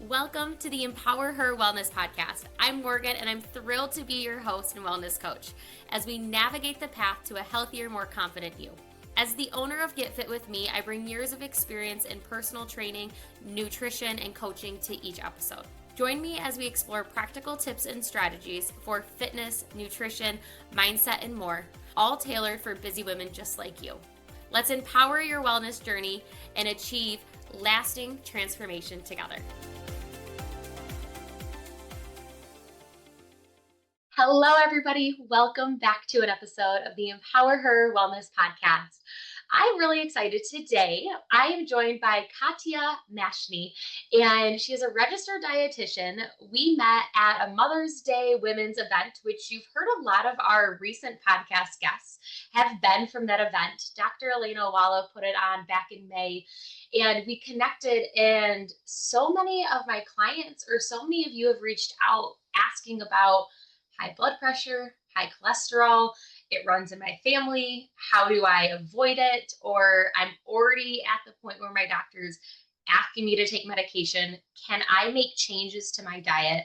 Welcome to the Empower Her Wellness Podcast. I'm Morgan, and I'm thrilled to be your host and wellness coach as we navigate the path to a healthier, more confident you. As the owner of Get Fit With Me, I bring years of experience in personal training, nutrition, and coaching to each episode. Join me as we explore practical tips and strategies for fitness, nutrition, mindset, and more, all tailored for busy women just like you. Let's empower your wellness journey and achieve lasting transformation together. Hello, everybody. Welcome back to an episode of the Empower Her Wellness Podcast. I'm really excited today. I am joined by Katia Mashni, and she is a registered dietitian. We met at a Mother's Day women's event, which you've heard a lot of our recent podcast guests have been from that event. Dr. Elena Walla put it on back in May, and we connected, and so many of my clients, or so many of you have reached out asking about high blood pressure, high cholesterol. It runs in my family. How do I avoid it? Or I'm already at the point where my doctor's asking me to take medication. Can I make changes to my diet?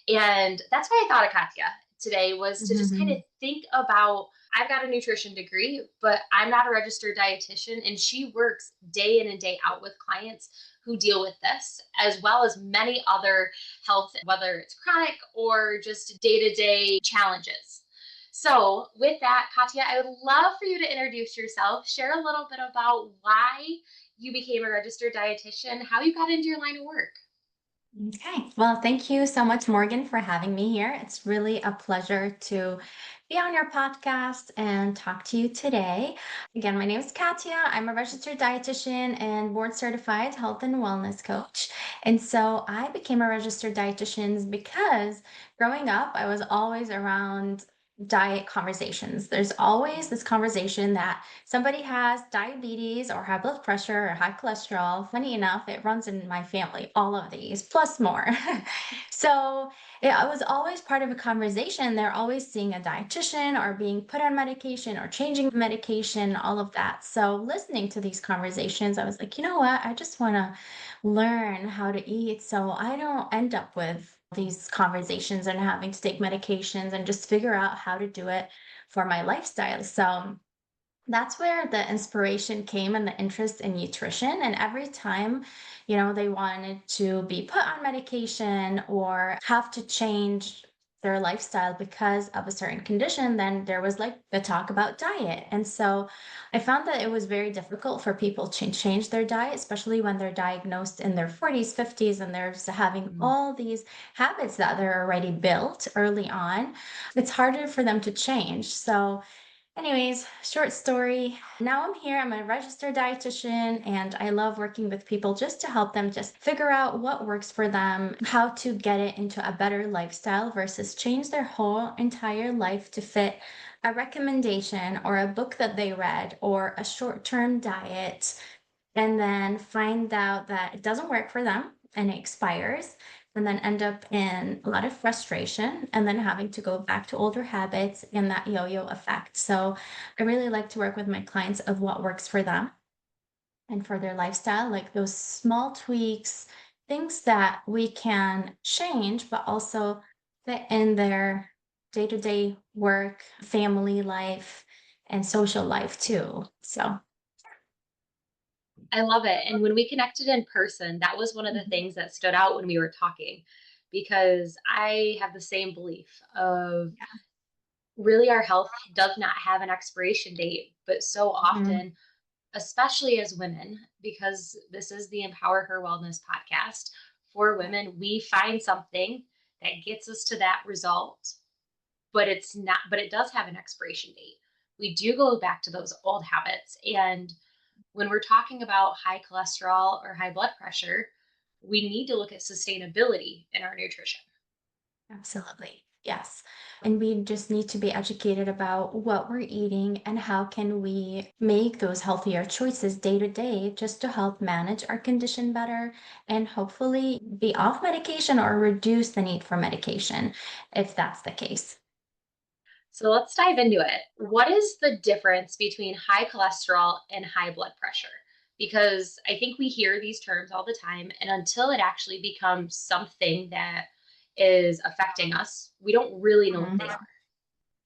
And that's why I thought of Katia today, was to just kind of think about, I've got a nutrition degree, but I'm not a registered dietitian, and she works day in and day out with clients who deal with this, as well as many other health, whether it's chronic or just day-to-day challenges. So with that, Katia, I would love for you to introduce yourself, share a little bit about why you became a registered dietitian, how you got into your line of work. Okay. Well, thank you so much, Morgan, for having me here. It's really a pleasure to be on your podcast and talk to you today. Again, my name is Katia. I'm a registered dietitian and board certified health and wellness coach. And so I became a registered dietitian because growing up, I was always around diet conversations. There's always this conversation that somebody has diabetes or high blood pressure or high cholesterol. Funny enough, it runs in my family, all of these, plus more. So it was always part of a conversation. They're always seeing a dietitian or being put on medication or changing medication, all of that. So listening to these conversations, I was like, you know what? I just want to learn how to eat so I don't end up with these conversations and having to take medications and just figure out how to do it for my lifestyle. So that's where the inspiration came and the interest in nutrition. And every time, they wanted to be put on medication or have to change their lifestyle because of a certain condition, then there was like the talk about diet. And so I found that it was very difficult for people to change their diet, especially when they're diagnosed in their 40s, 50s, and they're having all these habits that they're already built early on. It's harder for them to change. So anyways, short story. Now I'm here. I'm a registered dietitian and I love working with people just to help them just figure out what works for them, how to get it into a better lifestyle versus change their whole entire life to fit a recommendation or a book that they read or a short-term diet and then find out that it doesn't work for them and it expires and then end up in a lot of frustration and then having to go back to older habits and that yo-yo effect. So I really like to work with my clients of what works for them and for their lifestyle, like those small tweaks, things that we can change, but also fit in their day-to-day work, family life, and social life too. So I love it. And when we connected in person, that was one of the mhm, things that stood out when we were talking, because I have the same belief of yeah. really our health does not have an expiration date, but so Mhm. often, especially as women, because this is the Empower Her Wellness podcast for women, we find something that gets us to that result, but it's not, but it does have an expiration date. We do go back to those old habits. And when we're talking about high cholesterol or high blood pressure, we need to look at sustainability in our nutrition. Absolutely. Yes. And we just need to be educated about what we're eating and how can we make those healthier choices day to day just to help manage our condition better and hopefully be off medication or reduce the need for medication if that's the case. So let's dive into it. What is the difference between high cholesterol and high blood pressure? because I think we hear these terms all the time, and until it actually becomes something that is affecting us, we don't really know what they Mhm. are.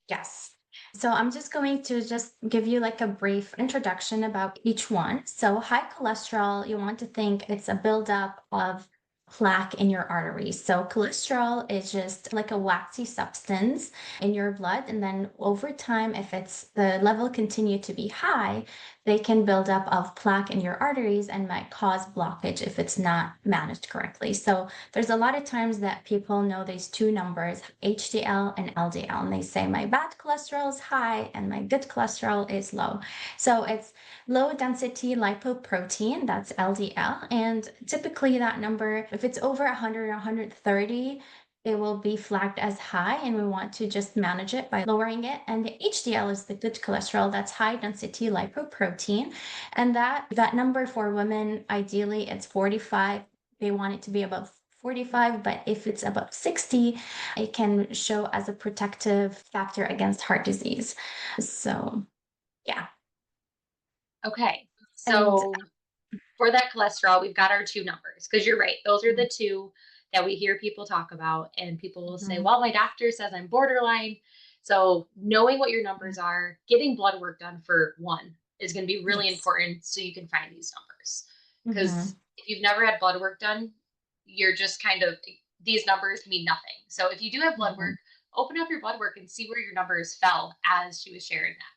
Yes. So I'm just going to just give you like a brief introduction about each one. So high cholesterol, you want to think it's a buildup of plaque in your arteries. So cholesterol is just like a waxy substance in your blood. And then over time, if it's the level continue to be high, they can build up of plaque in your arteries and might cause blockage if it's not managed correctly. So there's a lot of times that people know these two numbers, HDL and LDL, and they say my bad cholesterol is high and my good cholesterol is low. So it's low density lipoprotein, that's LDL. And typically that number, if it's over 100 or 130, it will be flagged as high, and we want to just manage it by lowering it. And the HDL is the good cholesterol, that's high density lipoprotein. And that number for women, ideally it's 45. They want it to be above 45, but if it's above 60, it can show as a protective factor against heart disease. So, yeah. Okay. And So for that cholesterol, we've got our two numbers because you're right. Those are the two that we hear people talk about, and people will say, mhm, well, my doctor says I'm borderline. So knowing what your numbers are, getting blood work done for one is going to be really yes. important so you can find these numbers. Because Mhm, if you've never had blood work done, you're just kind of, these numbers mean nothing. So if you do have blood work, mhm. open up your blood work and see where your numbers fell as she was sharing that.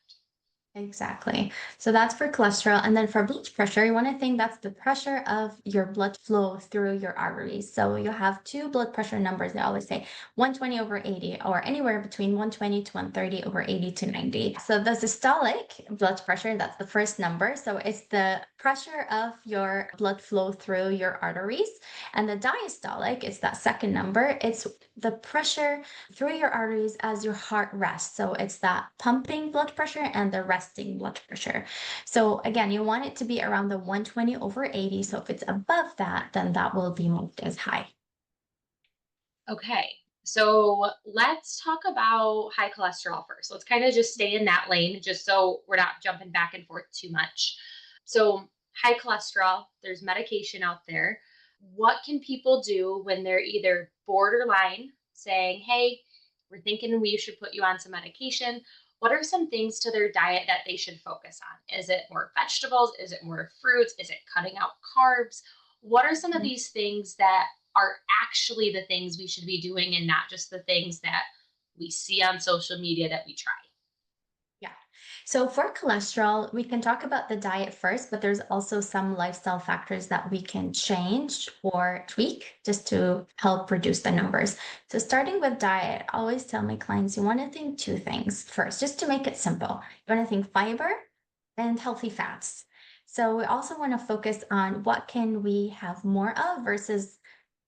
Exactly. So that's for cholesterol. And then for blood pressure, you want to think that's the pressure of your blood flow through your arteries. So you have two blood pressure numbers. They always say 120 over 80, or anywhere between 120 to 130 over 80 to 90. So the systolic blood pressure, that's the first number. So it's the pressure of your blood flow through your arteries. And the diastolic, it's that second number. It's the pressure through your arteries as your heart rests. So it's that pumping blood pressure and the resting blood pressure. So again, you want it to be around the 120 over 80. So if it's above that, then that will be marked as high. Okay. So let's talk about high cholesterol first. Let's kind of just stay in that lane just so we're not jumping back and forth too much. So, high cholesterol, there's medication out there. What can people do when they're either borderline saying, hey, we're thinking we should put you on some medication? What are some things to their diet that they should focus on? Is it more vegetables? Is it more fruits? Is it cutting out carbs? What are some of these things that are actually the things we should be doing and not just the things that we see on social media that we try? Yeah. So for cholesterol, we can talk about the diet first, but there's also some lifestyle factors that we can change or tweak just to help reduce the numbers. So starting with diet, I always tell my clients you want to think two things first, just to make it simple. You want to think fiber and healthy fats. So we also want to focus on what can we have more of versus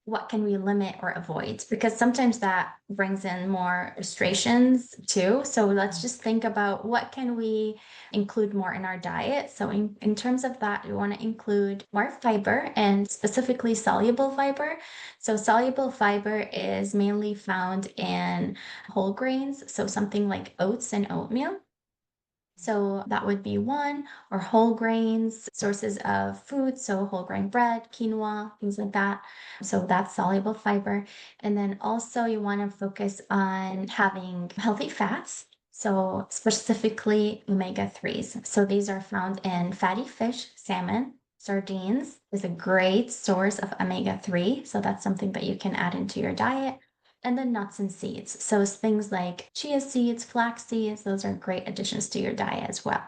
what can we limit or avoid? Because sometimes that brings in more restrictions too. So let's just think about what can we include more in our diet. So in terms of that, we want to include more fiber and specifically soluble fiber. So soluble fiber is mainly found in whole grains. So something like oats and oatmeal. So that would be one, or whole grains, sources of food. So whole grain bread, quinoa, things like that. So that's soluble fiber. And then also you want to focus on having healthy fats. So specifically omega 3s. So these are found in fatty fish, salmon, sardines is a great source of omega 3. So that's something that you can add into your diet. And then nuts and seeds. So it's things like chia seeds, flax seeds, those are great additions to your diet as well.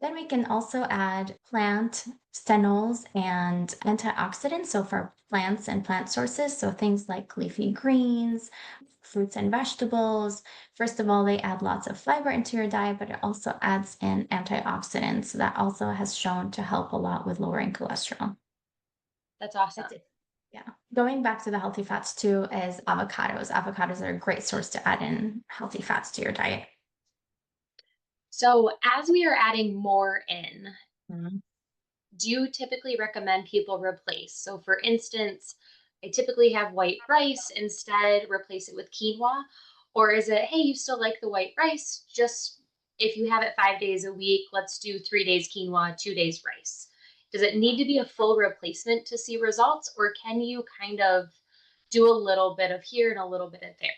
Then we can also add plant stenols and antioxidants. So for plants and plant sources, so things like leafy greens, fruits and vegetables. First of all, they add lots of fiber into your diet, but it also adds in antioxidants that also has shown to help a lot with lowering cholesterol. That's That's awesome. it. Yeah. Going back to the healthy fats too is avocados. Avocados are a great source to add in healthy fats to your diet. So, as we are adding more in, Mhm. do you typically recommend people replace? So, for instance, I typically have white rice instead, replace it with quinoa. Or is it, hey, you still like the white rice? Just if you have it 5 days a week, let's do 3 days quinoa, 2 days rice. Does it need to be a full replacement to see results, or can you kind of do a little bit of here and a little bit of there?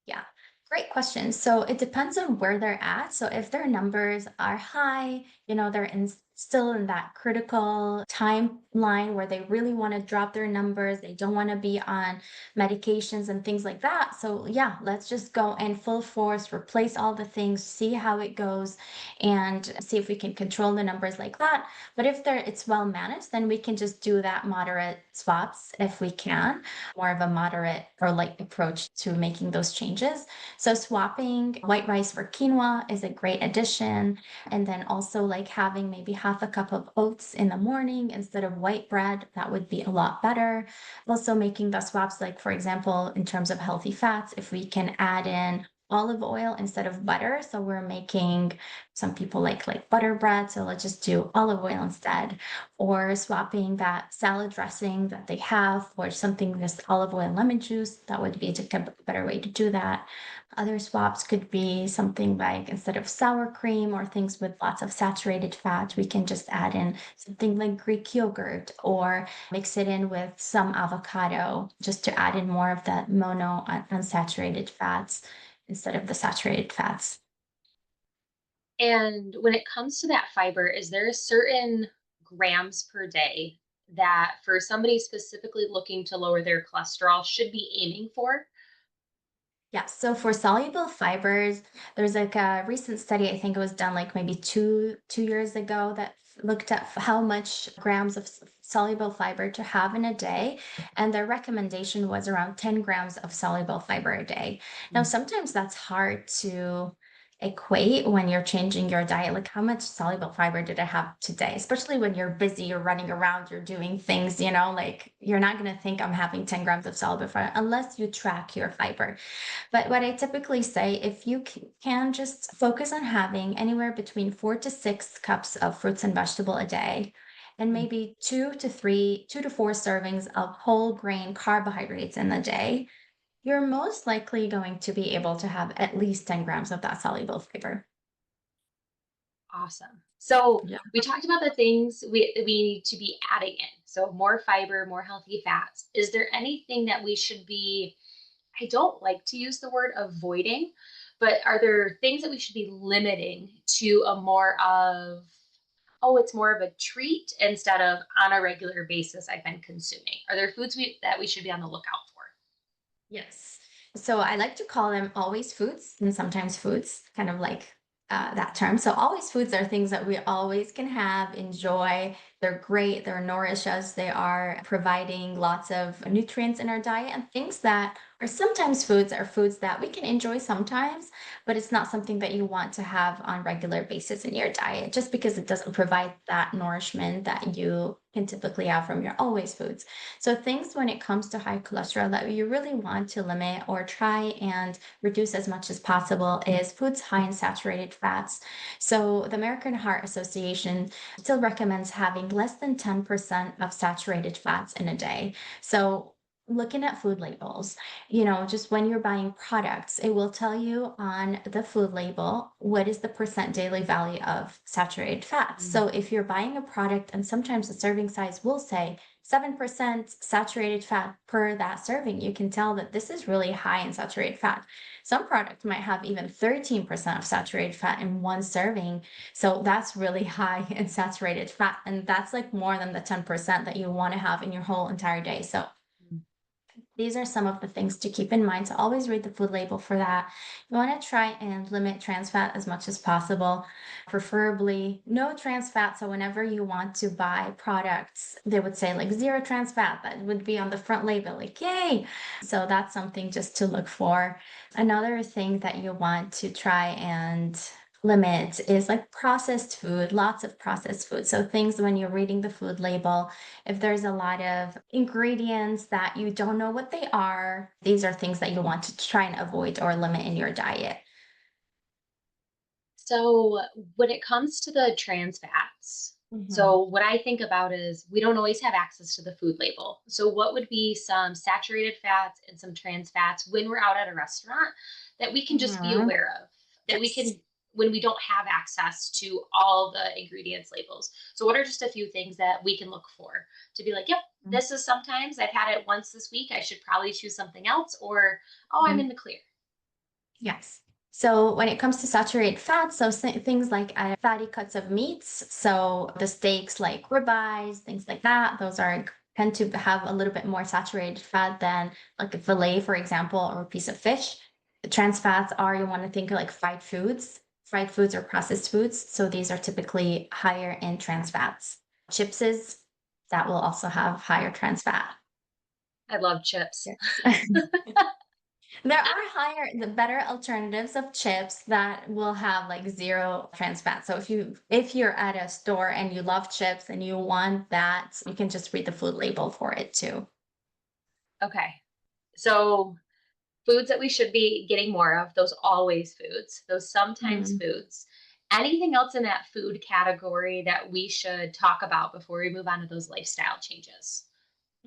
Yeah, great question. So it depends on where they're at. So if their numbers are high, they're still in that critical timeline where they really want to drop their numbers, they don't want to be on medications and things like that. So yeah, let's just go in full force, replace all the things, see how it goes, and see if we can control the numbers like that. But if it's well managed, then we can just do that moderate swaps if we can, more of a moderate or light approach to making those changes. So swapping white rice for quinoa is a great addition. And then also like having maybe half a cup of oats in the morning instead of white bread, that would be a lot better. Also making the swaps, like for example, in terms of healthy fats, if we can add in olive oil instead of butter. So we're making, some people like butter bread, so let's just do olive oil instead, or swapping that salad dressing that they have for something just olive oil and lemon juice. That would be a better way to do that. Other swaps could be something like instead of sour cream or things with lots of saturated fat, we can just add in something like Greek yogurt or mix it in with some avocado just to add in more of the unsaturated fats instead of the saturated fats. And when it comes to that fiber, is there a certain grams per day that for somebody specifically looking to lower their cholesterol should be aiming for? Yeah, so for soluble fibers, there's like a recent study, I think it was done like maybe two years ago, that looked at how much grams of soluble fiber to have in a day, and their recommendation was around 10 grams of soluble fiber a day. Now, Mm. sometimes that's hard to equate when you're changing your diet. Like, how much soluble fiber did I have today? Especially when you're busy, you're running around, you're doing things, like you're not going to think I'm having 10 grams of soluble fiber unless you track your fiber. But what I typically say, if you can just focus on having anywhere between 4 to 6 cups of fruits and vegetable a day, and Mm. maybe 2 to 4 servings of whole grain carbohydrates in the day, you're most likely going to be able to have at least 10 grams of that soluble fiber. Awesome. So Yeah. we talked about the things we need to be adding in. So more fiber, more healthy fats. Is there anything that we should be, I don't like to use the word avoiding, but are there things that we should be limiting to a more of, oh, it's more of a treat instead of on a regular basis I've been consuming? Are there foods that we should be on the lookout for? Yes. So I like to call them always foods and sometimes foods, kind of like that term. So always foods are things that we always can have, enjoy. They're great. They're nourish us. They are providing lots of nutrients in our diet, and things that are sometimes foods are foods that we can enjoy sometimes, but it's not something that you want to have on regular basis in your diet just because it doesn't provide that nourishment that you can typically have from your always foods. So things when it comes to high cholesterol that you really want to limit or try and reduce as much as possible is foods high in saturated fats. So the American Heart Association still recommends having less than 10% of saturated fats in a day. So looking at food labels, just when you're buying products, it will tell you on the food label what is the percent daily value of saturated fats. Mm. So if you're buying a product, and sometimes the serving size will say 7% saturated fat per that serving, you can tell that this is really high in saturated fat. Some products might have even 13% of saturated fat in one serving. So that's really high in saturated fat. And that's like more than the 10% that you want to have in your whole entire day. So Mm. these are some of the things to keep in mind. So always read the food label for that. You want to try and limit trans fat as much as possible, preferably no trans fat. So whenever you want to buy products, they would say like zero trans fat. That would be on the front label, like yay. So that's something just to look for. Another thing that you want to try and limit is like processed food, lots of processed food. So things when you're reading the food label, if there's a lot of ingredients that you don't know what they are, these are things that you want to try and avoid or limit in your diet. So when it comes to the trans fats, Mhm. so what I think about is we don't always have access to the food label. So what would be some saturated fats and some trans fats when we're out at a restaurant that we can just be Mhm. aware of, that we Yes. can when we don't have access to all the ingredients labels. So what are just a few things that we can look for to be like, yep, this is sometimes I've had it once this week. I should probably choose something else, or oh, I'm Mhm. in the clear. Yes. So when it comes to saturated fats, so things like fatty cuts of meats, so the steaks like ribeyes, things like that, those are tend to have a little bit more saturated fat than like a fillet, for example, or a piece of fish. The trans fats are you want to think of like fried foods or processed foods. So these are typically higher in trans fats. Chipses that will also have higher trans fat. I love chips. Yes. There are the better alternatives of chips that will have like zero trans fat. So if you're at a store and you love chips and you want that, you can just read the food label for it too. Okay. So foods that we should be getting more of, those always foods, those sometimes Mhm. foods. Anything else in that food category that we should talk about before we move on to those lifestyle changes?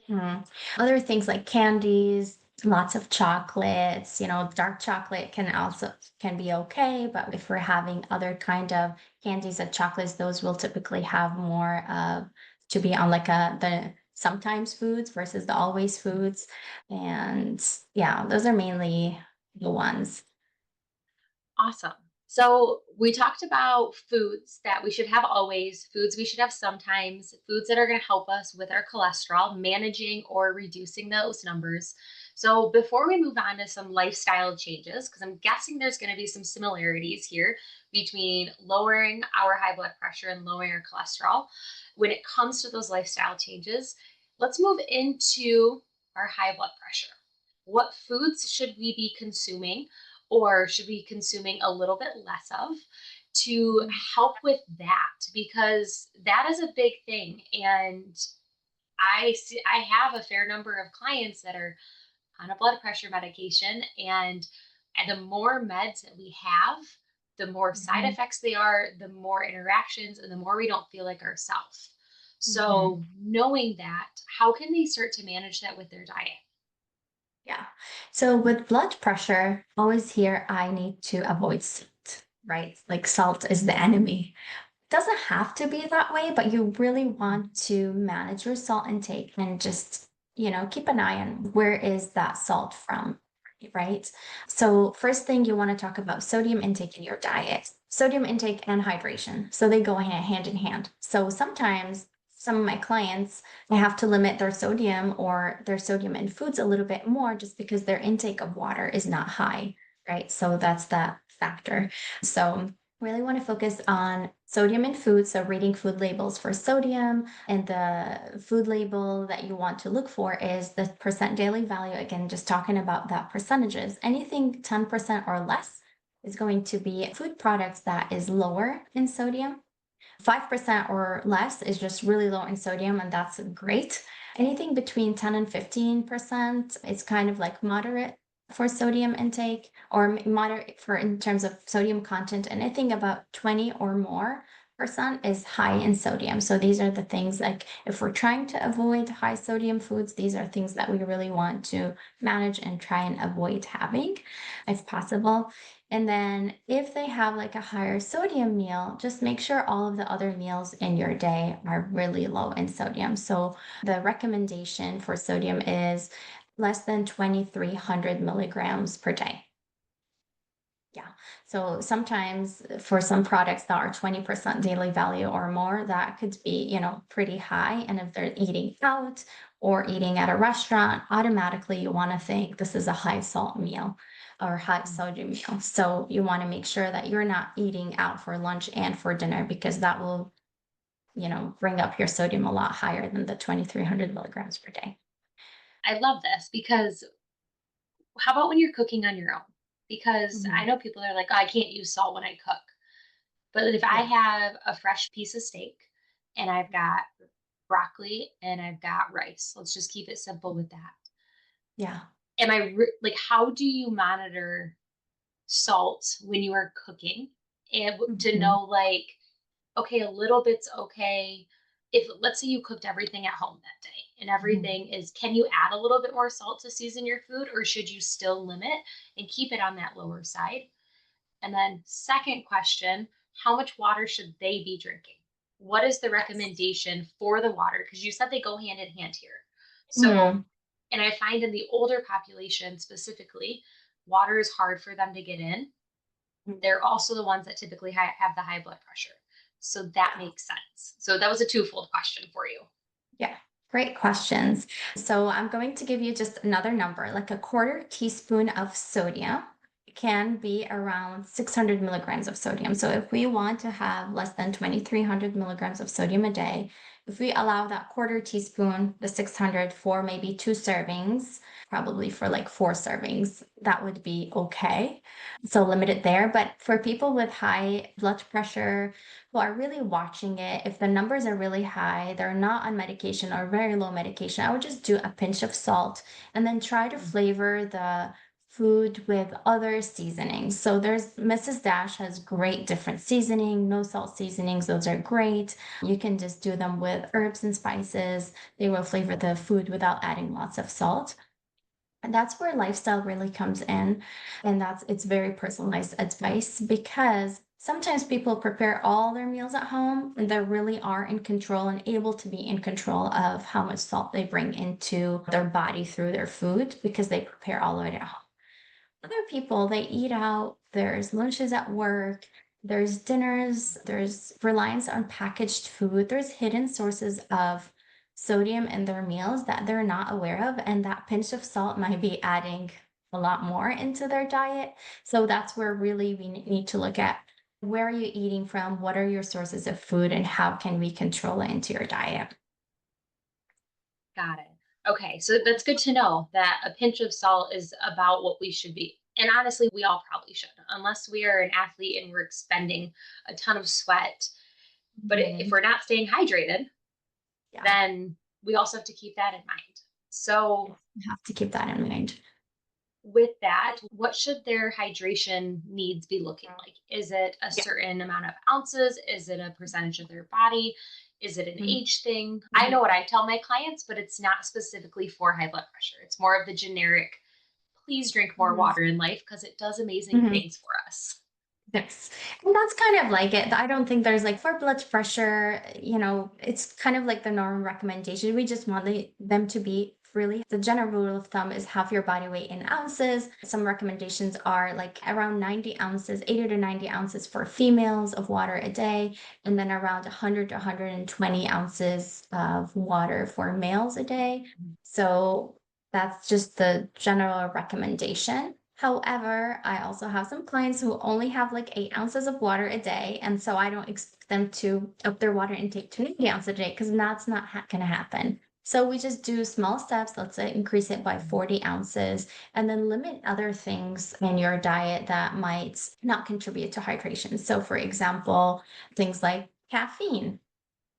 Mhm. Other things like candies, lots of chocolates, dark chocolate can be okay, but if we're having other kind of candies and chocolates, those will typically have more to be on like the sometimes foods versus the always foods. And yeah, those are mainly the ones. Awesome. So we talked about foods that we should have always, foods we should have sometimes, foods that are going to help us with our cholesterol, managing or reducing those numbers. So before we move on to some lifestyle changes, because I'm guessing there's going to be some similarities here between lowering our high blood pressure and lowering our cholesterol. When it comes to those lifestyle changes, let's move into our high blood pressure. What foods should we be consuming? Or should be consuming a little bit less of to Mhm. help with that, because that is a big thing. And I have a fair number of clients that are on a blood pressure medication, and the more meds that we have, the more side Mhm. effects they are, the more interactions, and the more we don't feel like ourselves. Mhm. So knowing that, how can they start to manage that with their diet? Yeah. So with blood pressure, always hear I need to avoid salt, right? Like salt is the enemy. Doesn't have to be that way, but you really want to manage your salt intake and just, keep an eye on where is that salt from, right? So first thing you want to talk about sodium intake in your diet. Sodium intake and hydration. So they go hand in hand. So sometimes some of my clients, I have to limit their sodium or their sodium in foods a little bit more just because their intake of water is not high, right? So that's that factor. So really want to focus on sodium in food. So reading food labels for sodium, and the food label that you want to look for is the percent daily value. Again, just talking about that percentages. Anything 10% or less is going to be food products that is lower in sodium. 5% or less is just really low in sodium, and that's great. Anything between 10 and 15% is kind of like moderate for sodium intake, or moderate for in terms of sodium content. And I think about 20 or more percent is high in sodium. So these are the things like if we're trying to avoid high sodium foods, these are things that we really want to manage and try and avoid having if possible. And then if they have like a higher sodium meal, just make sure all of the other meals in your day are really low in sodium. So the recommendation for sodium is less than 2,300 milligrams per day. Yeah. So sometimes for some products that are 20% daily value or more, that could be, pretty high. And if they're eating out or eating at a restaurant, automatically you want to think this is a high salt meal or high sodium meal. So you want to make sure that you're not eating out for lunch and for dinner because that will, bring up your sodium a lot higher than the 2,300 milligrams per day. I love this, because how about when you're cooking on your own? Because I Mhm. know people are like, "Oh, I can't use salt when I cook." But if I Yeah. have a fresh piece of steak and I've got broccoli and I've got rice, let's just keep it simple with that. Yeah. Am I like, how do you monitor salt when you are cooking and to Mhm. know, like, okay, a little bit's okay? If let's say you cooked everything at home that day and Mhm. everything is, can you add a little bit more salt to season your food, or should you still limit and keep it on that lower side? And then, second question, how much water should they be drinking? What is the Yes. recommendation for the water? Because you said they go hand in hand here. So, Mm, and I find in the older population specifically, water is hard for them to get in. mm, They're also the ones that typically have the high blood pressure. So that yeah. makes sense. So that was a twofold question for you. Yeah, great questions. So I'm going to give you just another number, like a quarter teaspoon of sodium can be around 600 milligrams of sodium. So if we want to have less than 2,300 milligrams of sodium a day, if we allow that quarter teaspoon, the 600 for maybe 2 servings, probably for like 4 servings, that would be okay. So limit it there. But for people with high blood pressure, who are really watching it, if the numbers are really high, they're not on medication or very low medication, I would just do a pinch of salt and then try to flavor the food with other seasonings. So there's Mrs. Dash has great different seasoning, no salt seasonings. Those are great. You can just do them with herbs and spices. They will flavor the food without adding lots of salt. And that's where lifestyle really comes in. And that's it's very personalized advice because sometimes people prepare all their meals at home and they really are in control and able to be in control of how much salt they bring into their body through their food because they prepare all of it at home. Other people, they eat out, there's lunches at work, there's dinners, there's reliance on packaged food, there's hidden sources of sodium in their meals that they're not aware of, and that pinch of salt might be adding a lot more into their diet. So that's where really we need to look at where are you eating from, what are your sources of food, and how can we control it into your diet. Got it. Okay, so that's good to know that a pinch of salt is about what we should be. And honestly, we all probably should, unless we are an athlete and we're expending a ton of sweat. But if Mhm. we're not staying hydrated, Yeah, then we also have to keep that in mind. So, yes, you have to keep that in mind. with that, what should their hydration needs be looking like? Is it a Yeah. certain amount of ounces? Is it a percentage of their body? Is it an Mhm. age thing? I Mhm. know what I tell my clients, but it's not specifically for high blood pressure. It's more of the generic, please drink more Mhm. water in life because it does amazing Mhm. things for us. Yes. And that's kind of like it. I don't think there's like for blood pressure, it's kind of like the normal recommendation. We just want them to be really, the general rule of thumb is half your body weight in ounces. Some recommendations are like around 90 ounces, 80 to 90 ounces for females of water a day, and then around 100 to 120 ounces of water for males a day. So that's just the general recommendation. However, I also have some clients who only have like 8 ounces of water a day. And so I don't expect them to up their water intake to 90 ounces a day because that's not going to happen. So we just do small steps. Let's say increase it by 40 ounces and then limit other things in your diet that might not contribute to hydration. So, for example, things like caffeine.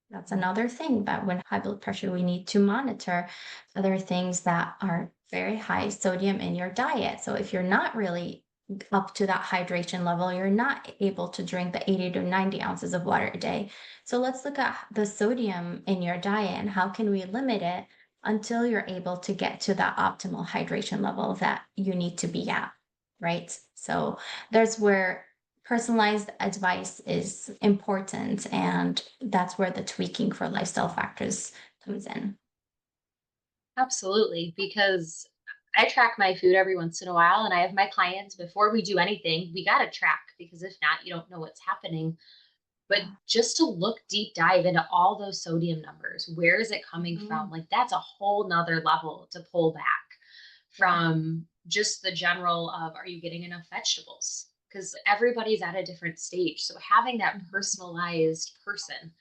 That's another thing that when high blood pressure, we need to monitor other things that are very high sodium in your diet. So if you're not really up to that hydration level, you're not able to drink the 80 to 90 ounces of water a day. So let's look at the sodium in your diet and how can we limit it until you're able to get to that optimal hydration level that you need to be at, right? So there's where personalized advice is important, and that's where the tweaking for lifestyle factors comes in. Absolutely, because I track my food every once in a while, and I have my clients before we do anything, we got to track because if not, you don't know what's happening. But Yeah. just to look deep dive into all those sodium numbers, where is it coming from? Mhm. Like that's a whole nother level to pull back Yeah. from just the general of are you getting enough vegetables? Because everybody's at a different stage. So having that Mhm. personalized person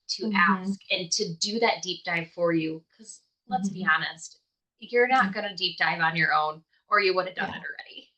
to Mhm. ask and to do that deep dive for you, because let's be Mhm. honest, you're not Mhm. going to deep dive on your own or you would have done Yeah. it already.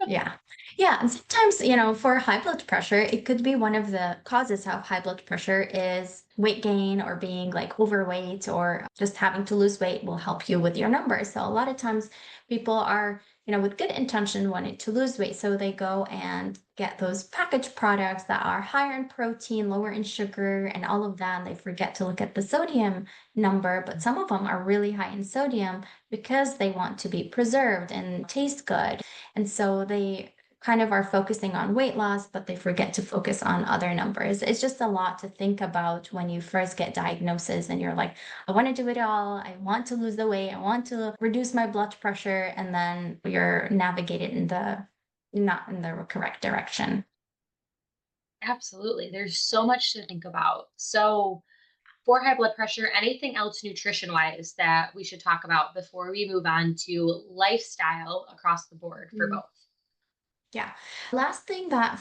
Yeah. Yeah. And sometimes, for high blood pressure, it could be one of the causes of high blood pressure is weight gain or being like overweight or just having to lose weight will help you with your numbers. So a lot of times people are, with good intention wanting to lose weight. So they go and get those packaged products that are higher in protein, lower in sugar, and all of that. And they forget to look at the sodium number, but some of them are really high in sodium because they want to be preserved and taste good. And so they kind of are focusing on weight loss, but they forget to focus on other numbers. It's just a lot to think about when you first get diagnosis and you're like, I want to do it all. I want to lose the weight. I want to reduce my blood pressure. And then you're navigated in the not in the correct direction. Absolutely. There's so much to think about. So, for high blood pressure, anything else nutrition wise that we should talk about before we move on to lifestyle across the board for both? Yeah. Last thing that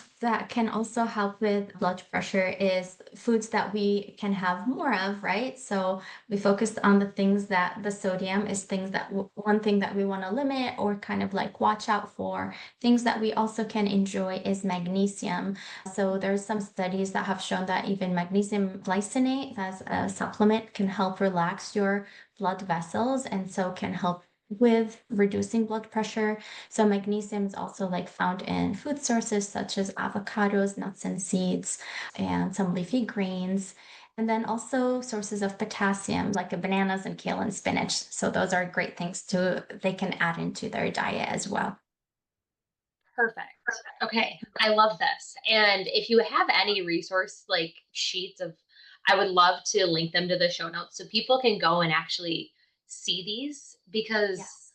can also help with blood pressure is foods that we can have more of, right? So we focused on the things that the sodium is things that one thing that we want to limit or kind of like watch out for. Things that we also can enjoy is magnesium. So there's some studies that have shown that even magnesium glycinate as a supplement can help relax your blood vessels and so can help with reducing blood pressure. So magnesium is also like found in food sources such as avocados, nuts and seeds, and some leafy greens. And then also sources of potassium like bananas and kale and spinach. So those are great things to they can add into their diet as well. Perfect. Okay. I love this. And if you have any resource like sheets of, I would love to link them to the show notes so people can go and actually see these because Yes.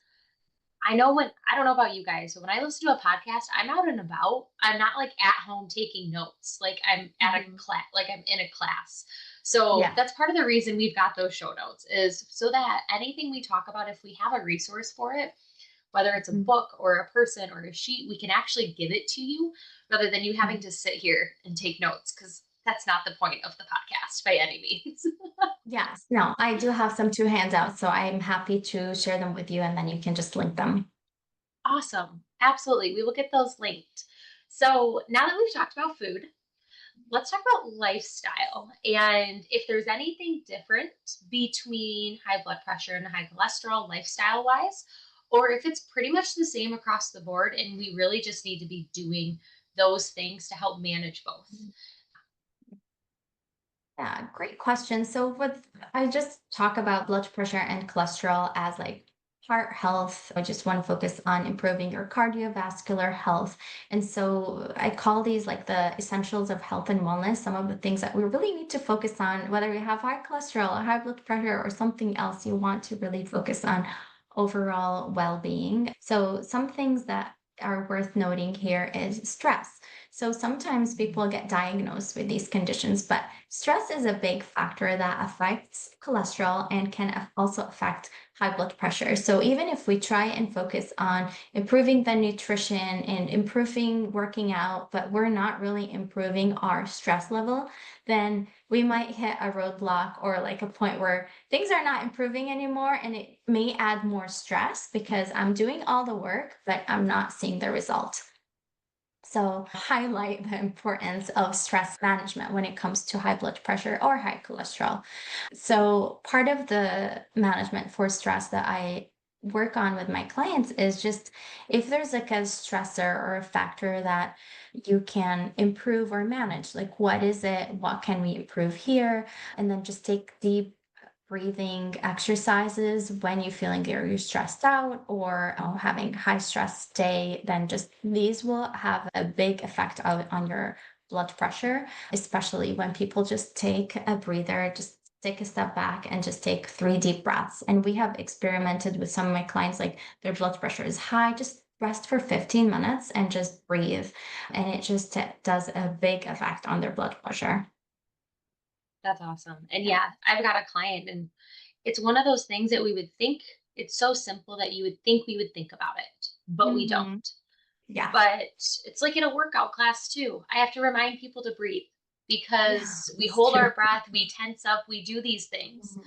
I know when I don't know about you guys, but when I listen to a podcast, I'm out and about. I'm not like at home taking notes. Like I'm at a Mhm. class, like I'm in a class. So Yeah. that's part of the reason we've got those show notes is so that anything we talk about, if we have a resource for it, whether it's a Mhm. book or a person or a sheet, we can actually give it to you rather than you having Mhm. to sit here and take notes because that's not the point of the podcast by any means. Yes. No, I do have some two handouts, so I'm happy to share them with you and then you can just link them. Awesome. Absolutely. We will get those linked. So now that we've talked about food, let's talk about lifestyle and if there's anything different between high blood pressure and high cholesterol lifestyle wise, or if it's pretty much the same across the board and we really just need to be doing those things to help manage both. Yeah, great question. So with I just talk about blood pressure and cholesterol as like heart health. I just want to focus on improving your cardiovascular health. And so I call these like the essentials of health and wellness, some of the things that we really need to focus on, whether you have high cholesterol or high blood pressure or something else you want to really focus on overall well-being. So some things that are worth noting here is stress. So sometimes people get diagnosed with these conditions, but stress is a big factor that affects cholesterol and can also affect high blood pressure. So even if we try and focus on improving the nutrition and improving working out, but we're not really improving our stress level, then we might hit a roadblock or like a point where things are not improving anymore and it may add more stress because I'm doing all the work, but I'm not seeing the result. So, highlight the importance of stress management when it comes to high blood pressure or high cholesterol. So, part of the management for stress that I work on with my clients is just if there's like a stressor or a factor that you can improve or manage, like what is it? What can we improve here? And then just take deep breathing exercises when you feeling you're stressed out or having high stress day, then just these will have a big effect on your blood pressure, especially when people just take a breather, just take a step back and just take 3 deep breaths. And we have experimented with some of my clients, like their blood pressure is high, just rest for 15 minutes and just breathe. And it just does a big effect on their blood pressure. That's awesome. And yeah, I've got a client and it's one of those things that we would think it's so simple that you would think we would think about it, but we don't. Hmm. Yeah. But it's like in a workout class too. I have to remind people to breathe Yeah, because we it's hold true. our breath, we tense up, we do these things.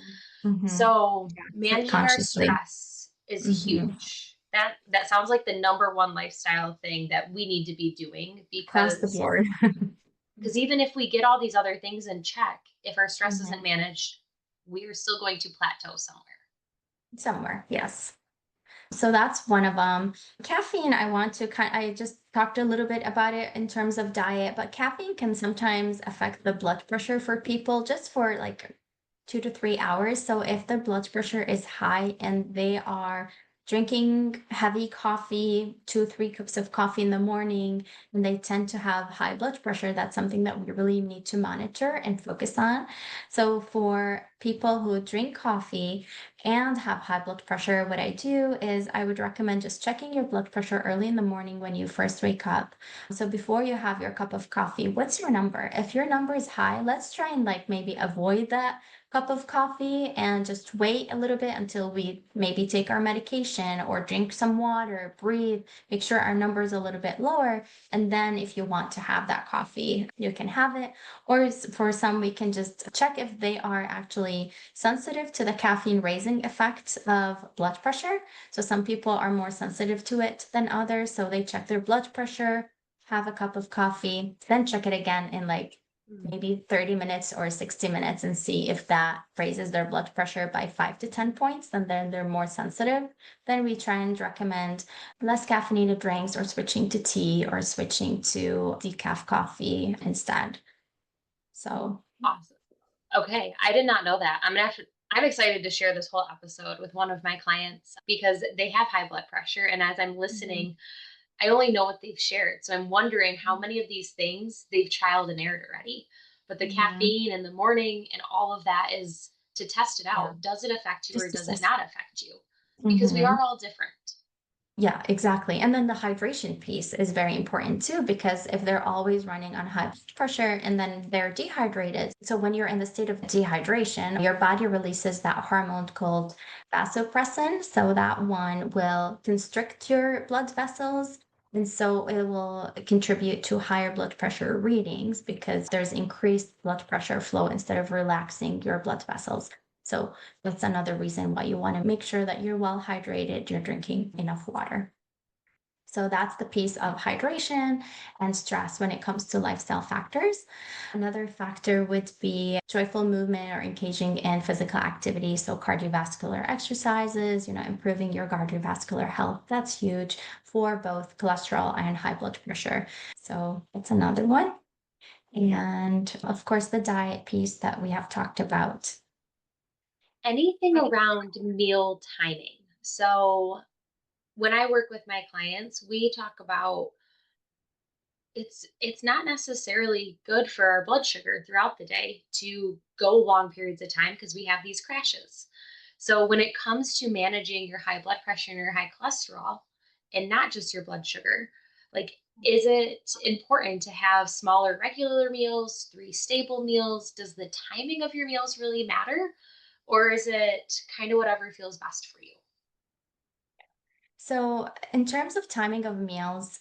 Mhm. Mhm. So Yeah, managing our subconsciously. stress is Mhm. huge. That sounds like the number one lifestyle thing that we need to be doing Across the board. because even if we get all these other things in check, if our stress isn't Mhm. managed, we are still going to plateau somewhere. Somewhere, yes. So that's one of them. Caffeine, I want to I just talked a little bit about it in terms of diet, but caffeine can sometimes affect the blood pressure for people just for like 2 to 3 hours. So if the blood pressure is high and they are drinking heavy coffee, 2, 3 cups of coffee in the morning, and they tend to have high blood pressure. That's something that we really need to monitor and focus on. So for people who drink coffee and have high blood pressure, what I do is I would recommend just checking your blood pressure early in the morning when you first wake up. So before you have your cup of coffee, what's your number? If your number is high, let's try and like maybe avoid that cup of coffee and just wait a little bit until we maybe take our medication or drink some water, breathe, make sure our number is a little bit lower. And then if you want to have that coffee, you can have it. Or for some, we can just check if they are actually sensitive to the caffeine raising effect of blood pressure. So some people are more sensitive to it than others. So they check their blood pressure, have a cup of coffee, then check it again in like maybe 30 minutes or 60 minutes and see if that raises their blood pressure by 5 to 10 points, and then they're more sensitive. Then we try and recommend less caffeinated drinks or switching to tea or switching to decaf coffee instead. So, Awesome. Okay, I did not know that. I'm excited to share this whole episode with one of my clients because they have high blood pressure. And as I'm mhm, listening, I only know what they've shared. So I'm wondering how many of these things they've trialed and errored already. But the mhm, caffeine in the morning and all of that is to test it yeah, out. Does it affect you or just does it assist. not affect you? Because we Mhm. are all different. Yeah, exactly. And then the hydration piece is very important too, because if they're always running on high blood pressure and then they're dehydrated. So when you're in the state of dehydration, your body releases that hormone called vasopressin. So that one will constrict your blood vessels. And so it will contribute to higher blood pressure readings because there's increased blood pressure flow instead of relaxing your blood vessels. So that's another reason why you want to make sure that you're well hydrated, you're drinking enough water. So that's the piece of hydration and stress when it comes to lifestyle factors. Another factor would be joyful movement or engaging in physical activity. So cardiovascular exercises, improving your cardiovascular health. That's huge for both cholesterol and high blood pressure. So that's another one. And of course, the diet piece that we have talked about. Anything around meal timing. So when I work with my clients, we talk about it's not necessarily good for our blood sugar throughout the day to go long periods of time because we have these crashes. So when it comes to managing your high blood pressure and your high cholesterol and not just your blood sugar, like is it important to have smaller regular meals, three staple meals? Does the timing of your meals really matter? Or is it kind of whatever feels best for you? So, in terms of timing of meals,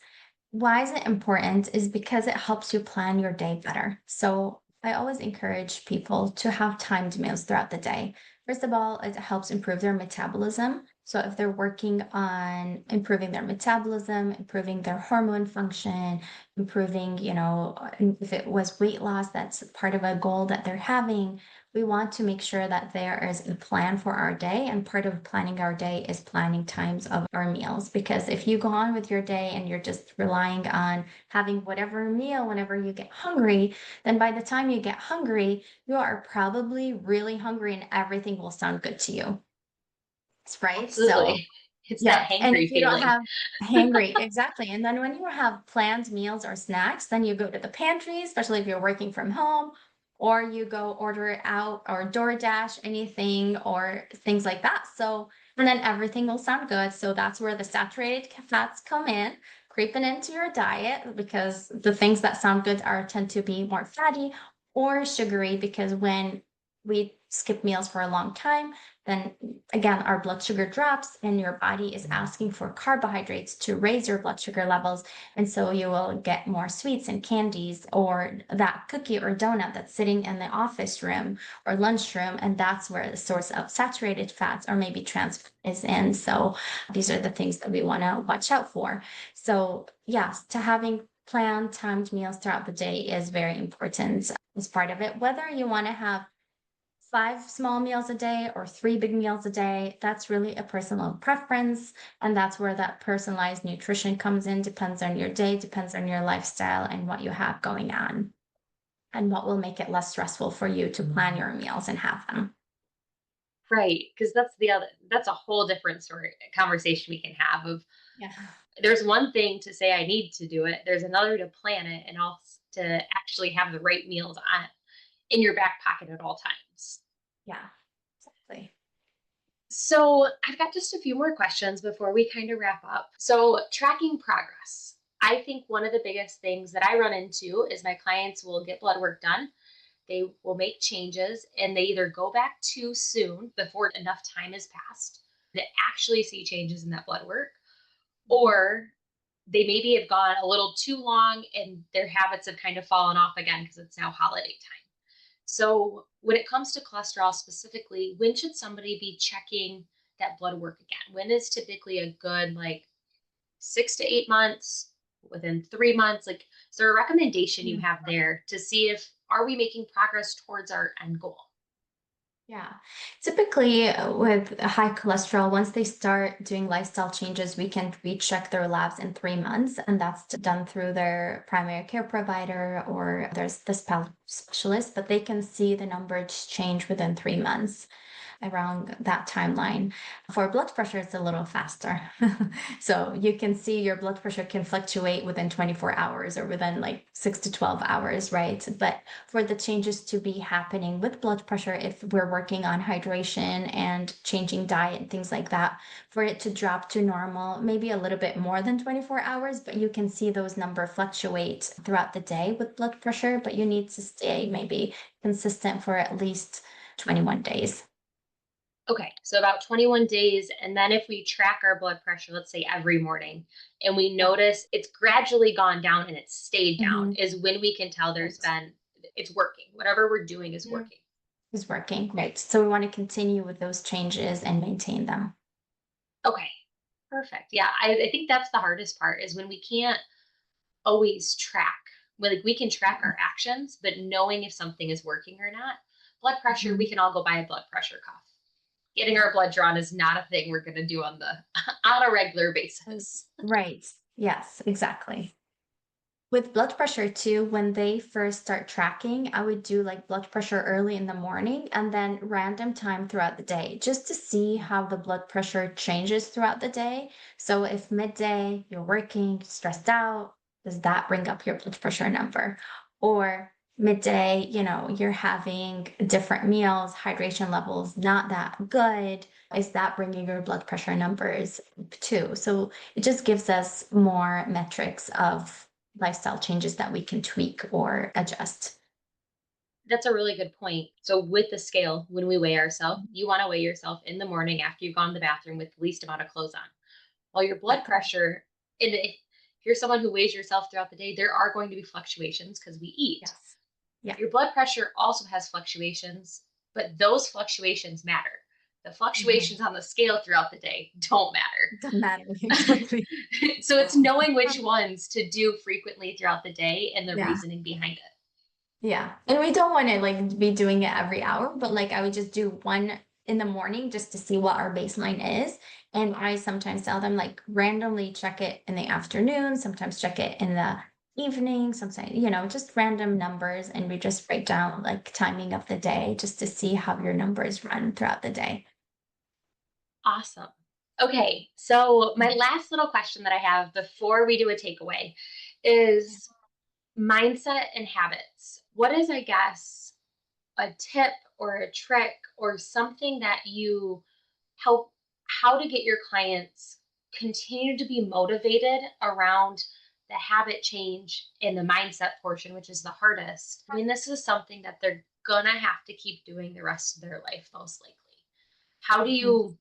why is it important is because it helps you plan your day better. So I always encourage people to have timed meals throughout the day. First of all, it helps improve their metabolism. So if they're working on improving their metabolism, improving their hormone function, improving, if it was weight loss, that's part of a goal that they're having. We want to make sure that there is a plan for our day. And part of planning our day is planning times of our meals. Because if you go on with your day and you're just relying on having whatever meal whenever you get hungry, then by the time you get hungry, you are probably really hungry and everything will sound good to you. Right? So, Absolutely. It's that yeah, and if hangry you don't feeling. have hangry, exactly. And then when you have planned meals or snacks, then you go to the pantry, especially if you're working from home, or you go order it out or DoorDash, anything or things like that. So, and then everything will sound good. So that's where the saturated fats come in, creeping into your diet because the things that sound good are tend to be more fatty or sugary because when we skip meals for a long time, then again, our blood sugar drops and your body is asking for carbohydrates to raise your blood sugar levels. And so you will get more sweets and candies or that cookie or donut that's sitting in the office room or lunchroom. And that's where the source of saturated fats or maybe trans fat is in. So these are the things that we want to watch out for. So, yes, to having planned timed meals throughout the day is very important as part of it. Whether you want to have 5 small meals a day or 3 big meals a day, that's really a personal preference. And that's where that personalized nutrition comes in, depends on your day, depends on your lifestyle and what you have going on, and what will make it less stressful for you to plan your meals and have them. Right, because that's a whole different story conversation we can have of Yeah. there's one thing to say I need to do it. There's another to plan it and also to actually have the right meals on in your back pocket at all times. Yeah, exactly. So I've got just a few more questions before we kind of wrap up. So tracking progress. I think one of the biggest things that I run into is my clients will get blood work done. They will make changes and they either go back too soon before enough time has passed to actually see changes in that blood work, Mhm. or they maybe have gone a little too long and their habits have kind of fallen off again because it's now holiday time. So, when it comes to cholesterol specifically, when should somebody be checking that blood work again? When is typically a good, like, 6 to 8 months, within 3 months? Like, is there a recommendation you Yeah. have there to see if are we making progress towards our end goal? Yeah. Typically, with high cholesterol, once they start doing lifestyle changes, we can recheck their labs in 3 months, and that's done through their primary care provider or there's the specialist, but they can see the numbers change within 3 months around that timeline. For blood pressure, it's a little faster. So you can see your blood pressure can fluctuate within 24 hours or within like 6 to 12 hours, right? But for the changes to be happening with blood pressure, if we're working on hydration and changing diet and things like that, for it to drop to normal, maybe a little bit more than 24 hours, but you can see those numbers fluctuate throughout the day with blood pressure, but you need to stay maybe consistent for at least 21 days. Okay, so about 21 days. And then if we track our blood pressure, let's say every morning, and we Yeah. notice it's gradually gone down and it's stayed down, Mhm. is when we can tell there's Right. been, it's working. Whatever we're doing is Mhm. working. Is working, right. So we want to continue with those changes and maintain them. Okay, perfect. Yeah, I think that's the hardest part is when we can't always track. Like we can track Mhm. our actions, but knowing if something is working or not. Blood pressure, we Mhm. can all go buy a blood pressure cuff. Getting Yeah. our blood drawn is not a thing we're going to do on the on a regular Mm. basis. Right. Yes, exactly. With blood pressure too, when they first start tracking, I would do like blood pressure early in the morning and then random time throughout the day just to see how the blood pressure changes throughout the day. So if midday you're working, stressed out, does that bring up your blood pressure number? Or midday, you're having different meals, hydration levels not that good. Is that bringing your blood pressure numbers up too? So it just gives us more metrics of lifestyle changes that we can tweak or adjust. That's a really good point. So with the scale, when we weigh ourselves, Mhm. you want to weigh yourself in the morning after you've gone to the bathroom with the least amount of clothes on. While your blood Exactly. pressure, and if you're someone who weighs yourself throughout the day, there are going to be fluctuations because we eat. Yes. Yeah. Your blood pressure also has fluctuations, but those fluctuations matter. The Mhm. fluctuations on the scale throughout the day don't Doesn't matter. matter. Exactly. So it's knowing which ones to do frequently throughout the day and the Yeah. reasoning behind it. Yeah. And we don't want to like be doing it every hour, but like I would just do one in the morning just to see what our baseline is. And I sometimes tell them like randomly check it in the afternoon, sometimes check it in the evening, sometimes, just random numbers. And we just write down like timing of the day just to see how your numbers run throughout the day. Awesome. Okay, so my last little question that I have before we do a takeaway is mindset and habits. What is, I guess, a tip or a trick or something that you help how to get your clients continue to be motivated around the habit change and the mindset portion, which is the hardest? I mean, this is something that they're gonna have to keep doing the rest of their life, most likely. How do Mhm. you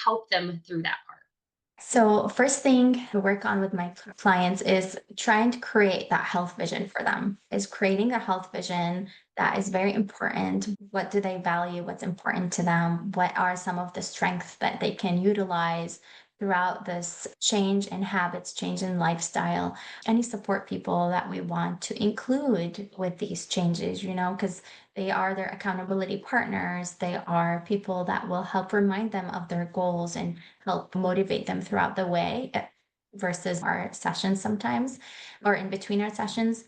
help them through that part? So, first thing I work on with my clients is trying to create that health vision for them, is creating a health vision that is very important. What do they value? What's important to them? What are some of the strengths that they can utilize throughout this change in habits, change in lifestyle? Any support people that we want to include with these changes, because they are their accountability partners. They are people that will help remind them of their goals and help motivate them throughout the way versus our sessions sometimes or in between our sessions.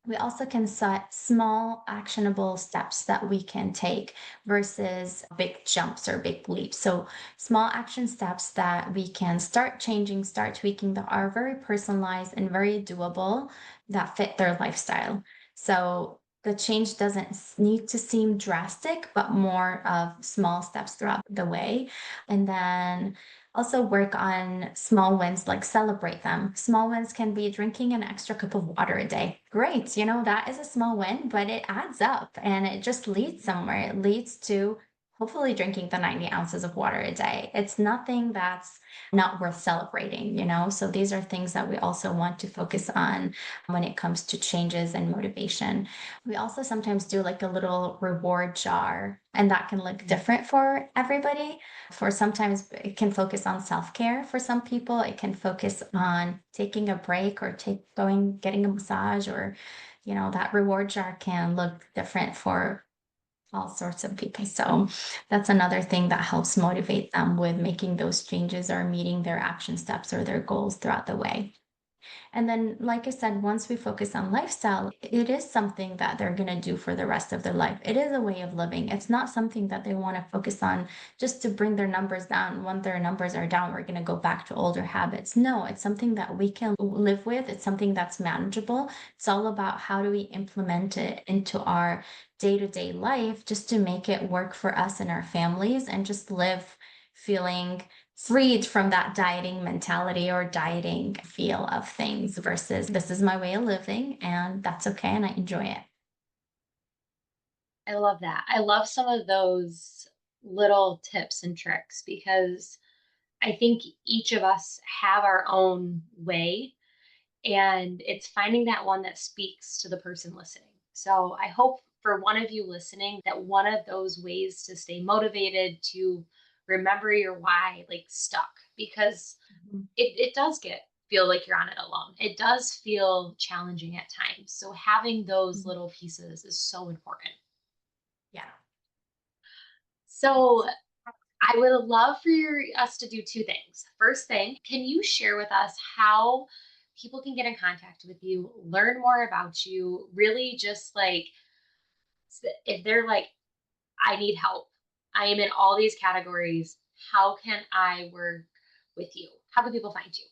We also can set small actionable steps that we can take versus big jumps or big leaps. So, small action steps that we can start changing, start tweaking that are very personalized and very doable that fit their lifestyle. So, the change doesn't need to seem drastic, but more of small steps throughout the way. And then also work on small wins, like celebrate them. Small wins can be drinking an extra cup of water a day. Great, that is a small win, but it adds up and it just leads somewhere. It leads to hopefully drinking the 90 ounces of water a day. It's nothing that's not worth celebrating. So these are things that we also want to focus on when it comes to changes and motivation. We also sometimes do like a little reward jar, and that can look different for everybody. For sometimes it can focus on self-care. For some people, it can focus on taking a break or getting a massage, or that reward jar can look different for all sorts of people. So that's another thing that helps motivate them with making those changes or meeting their action steps or their goals throughout the way. And then, like I said, once we focus on lifestyle, it is something that they're going to do for the rest of their life. It is a way of living. It's not something that they want to focus on just to bring their numbers down. When their numbers are down, we're going to go back to older habits. No, it's something that we can live with. It's something that's manageable. It's all about how do we implement it into our day to day life just to make it work for us and our families and just live feeling freed from that dieting mentality or dieting feel of things versus this is my way of living and that's okay and I enjoy it. I love that. I love some of those little tips and tricks because I think each of us have our own way, and it's finding that one that speaks to the person listening. So I hope for one of you listening that one of those ways to stay motivated, to remember your why, like stuck, because Mhm. it does feel like you're on it alone. It does feel challenging at times. So having those Mhm. little pieces is so important. Yeah. So I would love for us to do two things. First thing, can you share with us how people can get in contact with you, learn more about you, really just like if they're like, I need help, I am in all these categories, how can I work with you? How can people find you?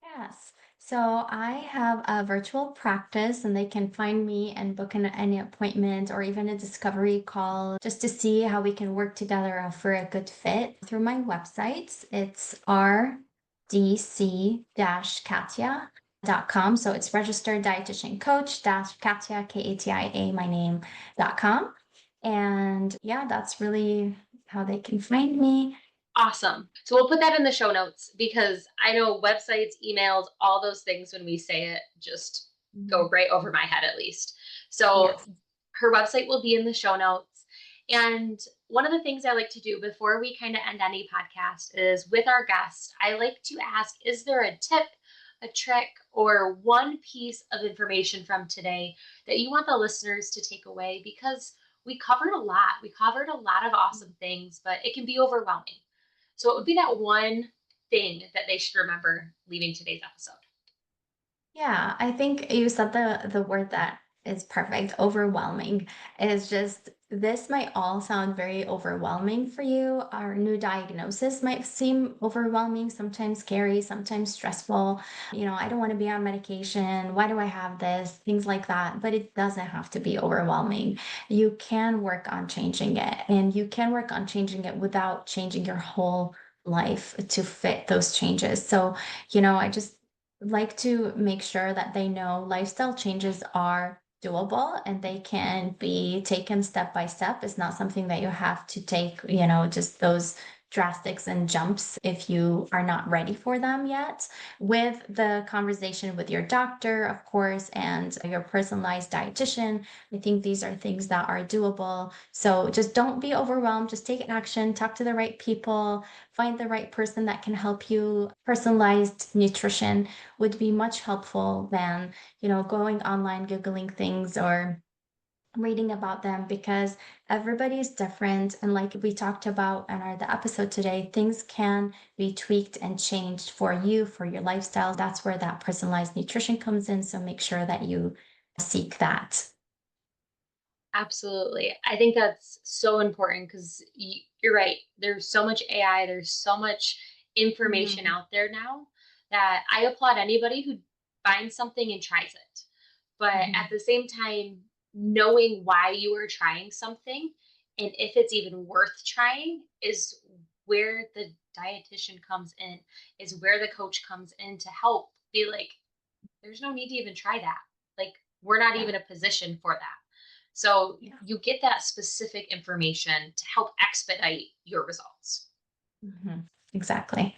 Yes. So I have a virtual practice and they can find me and book any appointment or even a discovery call just to see how we can work together for a good fit through my website. It's rdc-katia.com. So it's registered dietitian coach dash Katia, Katia, my name.com. And yeah, that's really how they can find me. Awesome. So we'll put that in the show notes because I know websites, emails, all those things when we say it just Mhm. go right over my head at least. So Yes. her website will be in the show notes. And one of the things I like to do before we kind of end any podcast is with our guests, I like to ask, is there a tip, a trick, or one piece of information from today that you want the listeners to take away? Because we covered a lot. We covered a lot of awesome things, but it can be overwhelming. So it would be that one thing that they should remember leaving today's episode. Yeah, I think you said the word that is perfect. Overwhelming is just this might all sound very overwhelming for you. Our new diagnosis might seem overwhelming, sometimes scary, sometimes stressful. I don't want to be on medication. Why do I have this? Things like that. But it doesn't have to be overwhelming. You can work on changing it, and you can work on changing it without changing your whole life to fit those changes. So, I just like to make sure that they know lifestyle changes are doable and they can be taken step by step. It's not something that you have to take, just those drastics and jumps if you are not ready for them yet. With the conversation with your doctor, of course, and your personalized dietitian, I think these are things that are doable. So just don't be overwhelmed. Just take action, talk to the right people, find the right person that can help you. Personalized nutrition would be much helpful than, going online, Googling things or reading about them because everybody is different. And like we talked about in the episode today, things can be tweaked and changed for you, for your lifestyle. That's where that personalized nutrition comes in. So make sure that you seek that. Absolutely. I think that's so important because you're right. There's so much AI, there's so much information Mhm. out there now that I applaud anybody who finds something and tries it. But at Mhm. the same time, knowing why you are trying something and if it's even worth trying is where the dietitian comes in, is where the coach comes in to help be like, there's no need to even try that. Like, we're not Yeah. even a position for that. So Yeah. you get that specific information to help expedite your results. Mhm. Exactly.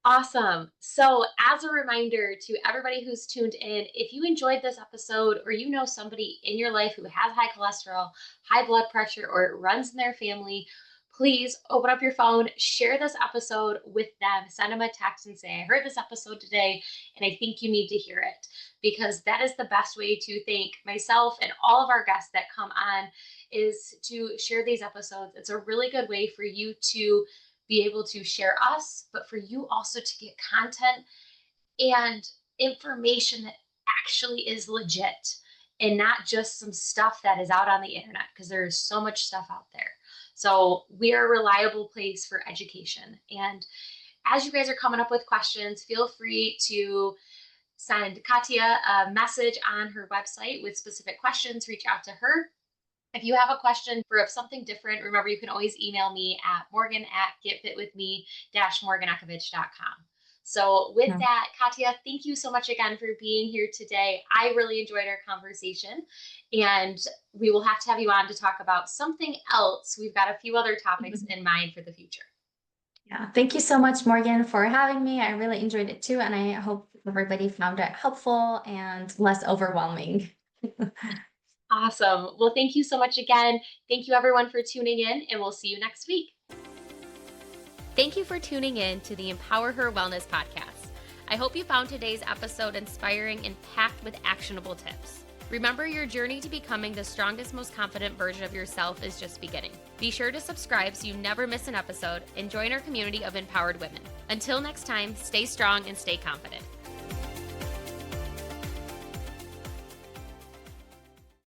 Awesome. So, as a reminder to everybody who's tuned in, if you enjoyed this episode or you know somebody in your life who has high cholesterol, high blood pressure, or it runs in their family, please open up your phone, share this episode with them, send them a text and say, I heard this episode today and I think you need to hear it. Because that is the best way to thank myself and all of our guests that come on is to share these episodes. It's a really good way for you to be able to share us, but for you also to get content and information that actually is legit and not just some stuff that is out on the internet because there's so much stuff out there. So we are a reliable place for education. And as you guys are coming up with questions, feel free to send Katia a message on her website with specific questions, reach out to her. If you have a question for something different, remember you can always email me at morgan@getfitwithme-morganekovich.com. So with Mm. that, Katia, thank you so much again for being here today. I really enjoyed our conversation and we will have to have you on to talk about something else. We've got a few other topics in mind for the future. Yeah. Thank you so much, Morgan, for having me. I really enjoyed it too, and I hope everybody found it helpful and less overwhelming. Awesome. Well, thank you so much again. Thank you everyone for tuning in and we'll see you next week. Thank you for tuning in to the Empower Her Wellness podcast. I hope you found today's episode inspiring and packed with actionable tips. Remember, your journey to becoming the strongest, most confident version of yourself is just beginning. Be sure to subscribe so you never miss an episode and join our community of empowered women. Until next time, stay strong and stay confident.